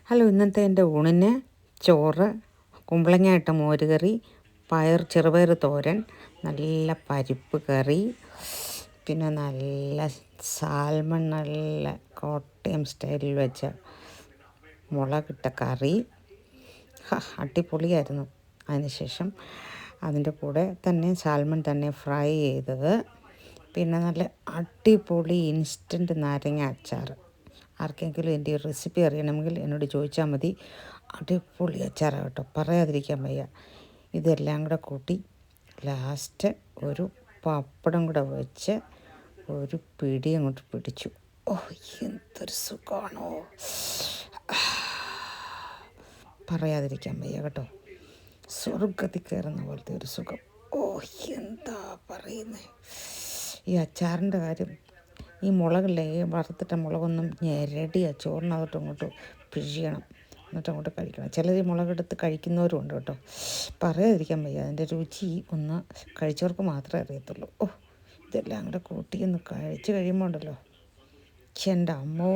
Hello, ഇന്നത്തെ എൻ്റെ ഊണിന് ചോറ്, കുമ്പളങ്ങ ഇട്ട മോര് കറി, ചെറുപയർ തോരൻ, നല്ല പരിപ്പ് കറി, പിന്നെ നല്ല സാൽമൺ, നല്ല കോട്ടയം സ്റ്റൈലിൽ വെച്ച മുളകിട്ട കറി. അടിപൊളിയായിരുന്നു. അതിനുശേഷം അതിൻ്റെ കൂടെ തന്നെ സാൽമൺ തന്നെ ഫ്രൈ ചെയ്തത്, പിന്നെ നല്ല അടിപൊളി ഇൻസ്റ്റൻറ്റ് നാരങ്ങ അച്ചാർ. ആർക്കെങ്കിലും എൻ്റെ റെസിപ്പി അറിയണമെങ്കിൽ എന്നോട് ചോദിച്ചാൽ മതി. അടിപൊളി അച്ചാറാണ് കേട്ടോ, പറയാതിരിക്കാൻ വയ്യ. ഇതെല്ലാം കൂടെ കൂട്ടി ലാസ്റ്റ് ഒരു പപ്പടം കൂടെ വെച്ച് ഒരു പിടി അങ്ങോട്ട് പിടിച്ചു. ഓ, എന്തൊരു സുഖമാണോ, പറയാതിരിക്കാൻ വയ്യ കേട്ടോ. സ്വർഗത്തിൽ കയറുന്ന പോലത്തെ ഒരു സുഖം. ഓ, എന്താ പറയുന്നത്. ഈ അച്ചാറിൻ്റെ കാര്യം, ഈ മുളകില്ലേ, ഈ വറുത്തിട്ട മുളകൊന്നും ഞെരടിയാണ് ചോറിനകത്തോട്ട് അങ്ങോട്ട് പിഴിയണം, എന്നിട്ട് അങ്ങോട്ട് കഴിക്കണം. ചിലർ ഈ മുളകെടുത്ത് കഴിക്കുന്നവരും ഉണ്ട് കേട്ടോ. പറയാതിരിക്കാൻ വയ്യ, അതിൻ്റെ രുചി ഒന്ന് കഴിച്ചവർക്ക് മാത്രമേ അറിയത്തുള്ളൂ. ഓ, ഇതെല്ലാം കൂടെ കൂട്ടി ഒന്ന് കഴിച്ച് കഴിയുമ്പോൾ ഉണ്ടല്ലോ, എൻ്റെ അമ്മോ,